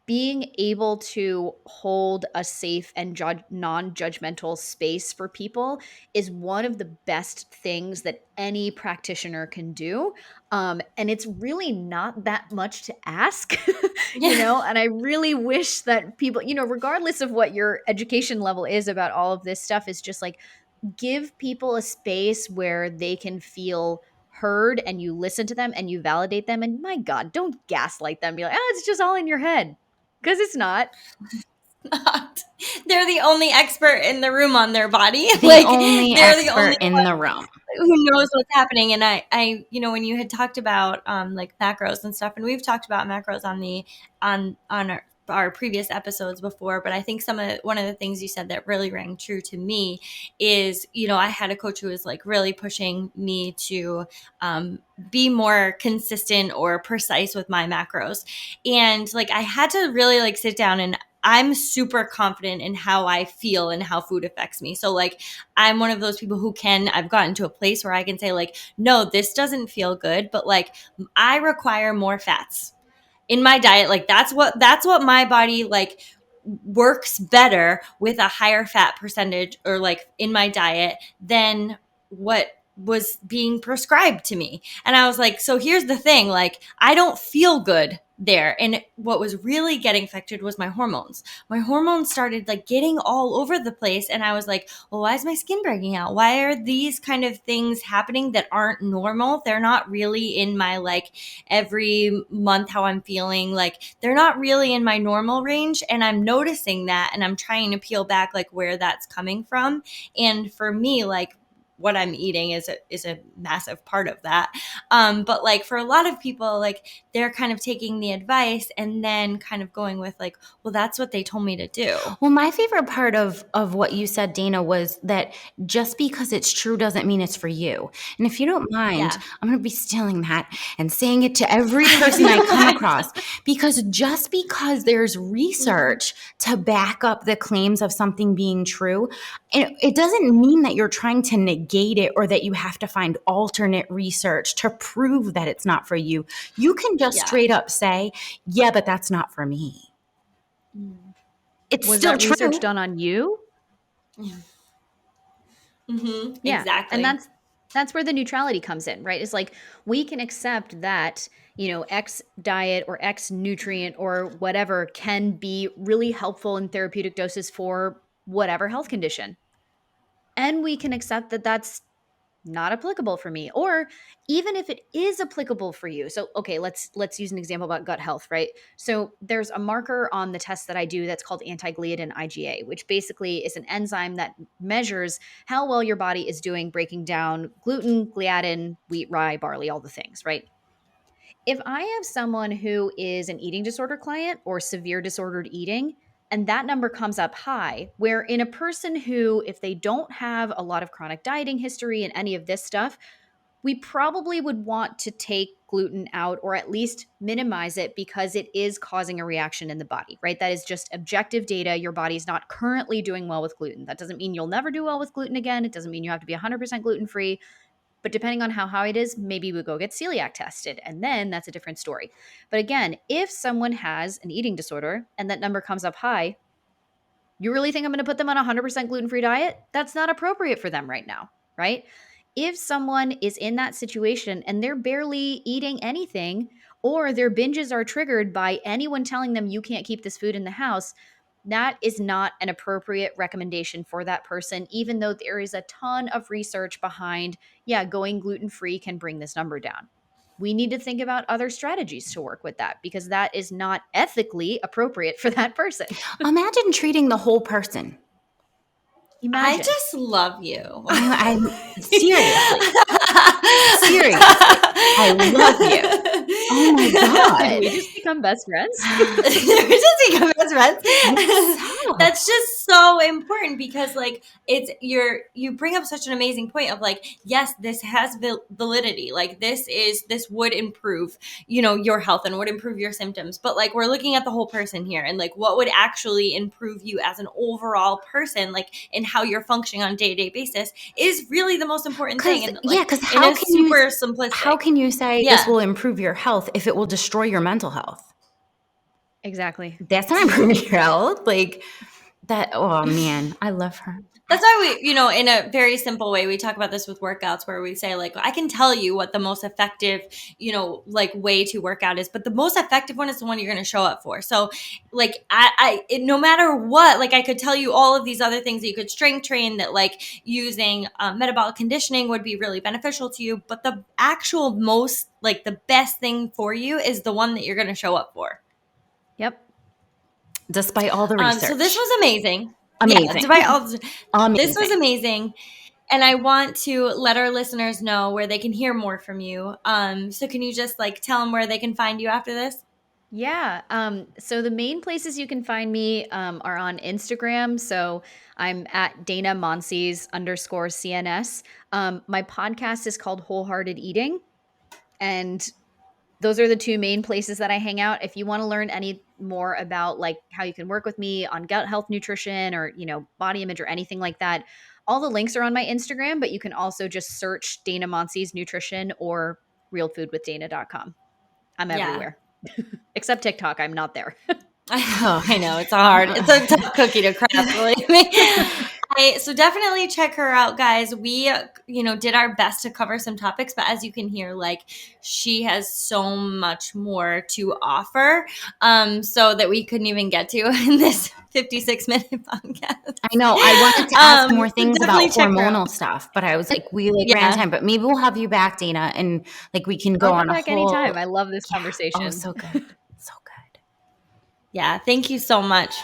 being able to hold a safe and non-judgmental space for people is one of the best things that any practitioner can do. And it's really not that much to ask, Yeah. and I really wish that people, regardless of what your education level is about all of this stuff, is just like, give people a space where they can feel heard, and you listen to them and you validate them. And my God, don't gaslight them. Be like, oh, it's just all in your head. Because it's not. Not. They're the only expert in the room on their body. The Like only they're the only expert in the room. who knows what's happening. And when you had talked about like macros and stuff, and we've talked about macros on the on our previous episodes before, but I think one of the things you said that really rang true to me is, I had a coach who was like really pushing me to be more consistent or precise with my macros. And like I had to really like sit down, and I'm super confident in how I feel and how food affects me. So like I'm one of those people I've gotten to a place where I can say like, no, this doesn't feel good, but like I require more fats in my diet. Like that's what my body like works better with a higher fat percentage or like in my diet than what was being prescribed to me. And I was like, so here's the thing, like I don't feel good there. And what was really getting affected was my hormones. My hormones started like getting all over the place. And I was like, well, why is my skin breaking out? Why are these kind of things happening that aren't normal? They're not really in my like every month how I'm feeling. Like they're not really in my normal range. And I'm noticing that and I'm trying to peel back like where that's coming from. And for me, like what I'm eating is a massive part of that. But like for a lot of people, like they're kind of taking the advice and then kind of going with like, well, that's what they told me to do. Well, my favorite part of what you said, Dana, was that just because it's true doesn't mean it's for you. And if you don't mind, Yeah. I'm going to be stealing that and saying it to every person I come across, because just because there's research to back up the claims of something being true, it doesn't mean that you're trying to negate it or that you have to find alternate research to prove that it's not for you. You can just straight up say, yeah, but that's not for me. It's Was still that true. research done on you? Yeah. Exactly. And that's where the neutrality comes in, right? It's like we can accept that, X diet or X nutrient or whatever can be really helpful in therapeutic doses for whatever health condition. And we can accept that that's not applicable for me, or even if it is applicable for you. So okay, let's use an example about gut health, right? So there's a marker on the test that I do that's called anti-gliadin IgA, which basically is an enzyme that measures how well your body is doing breaking down gluten, gliadin, wheat, rye, barley, all the things, right? If I have someone who is an eating disorder client or severe disordered eating, and that number comes up high, where in a person who, if they don't have a lot of chronic dieting history and any of this stuff, we probably would want to take gluten out or at least minimize it because it is causing a reaction in the body, right? That is just objective data. Your body's not currently doing well with gluten. That doesn't mean you'll never do well with gluten again. It doesn't mean you have to be 100% gluten free. But depending on how high it is, maybe we go get celiac tested, and then that's a different story. But again, if someone has an eating disorder and that number comes up high, you really think I'm going to put them on a 100% gluten-free diet? That's not appropriate for them right now, right? If someone is in that situation and they're barely eating anything, or their binges are triggered by anyone telling them you can't keep this food in the house, that is not an appropriate recommendation for that person, even though there is a ton of research behind, yeah, going gluten-free can bring this number down. We need to think about other strategies to work with that because that is not ethically appropriate for that person. Imagine treating the whole person. I just love you. I'm seriously. I love you. Oh my God. Did we just become best friends? We just become best friends. So. That's just so important because like you bring up such an amazing point of like, yes, this has validity. Like this would improve, your health and would improve your symptoms. But like we're looking at the whole person here and like what would actually improve you as an overall person, like in how you're functioning on a day-to-day basis is really the most important thing. And like, because how can you say this will improve your health if it will destroy your mental health? Exactly. That's not improving your health. Like that. Oh man, I love her. That's why we, in a very simple way, we talk about this with workouts where we say like, I can tell you what the most effective, like way to work out is, but the most effective one is the one you're going to show up for. So like no matter what, like I could tell you all of these other things that you could strength train that like using metabolic conditioning would be really beneficial to you. But the actual most, like the best thing for you is the one that you're going to show up for. Yep. Despite all the research. So this was amazing. Amazing. Yeah, this was amazing. And I want to let our listeners know where they can hear more from you. So can you just like tell them where they can find you after this? Yeah. So the main places you can find me are on Instagram. So I'm at Dana Monsees _CNS. My podcast is called Wholehearted Eating. And those are the two main places that I hang out. If you want to learn any more about like how you can work with me on gut health nutrition or, body image or anything like that, all the links are on my Instagram, but you can also just search Dana Monsees Nutrition or realfoodwithdana.com. I'm everywhere. Except TikTok. I'm not there. I know. It's a tough cookie to crack, believe me. So definitely check her out, guys. We, did our best to cover some topics, but as you can hear, like, she has so much more to offer, so that we couldn't even get to in this 56-minute podcast. I know. I wanted to ask more So things definitely about check her out. hormonal stuff, but I was like, we like ran out of Yeah. time. But maybe we'll have you back, Dana, and like we can go I'll come on a back whole. anytime. I love this Yeah. Oh, conversation. so good. So good. Yeah. Thank you so much.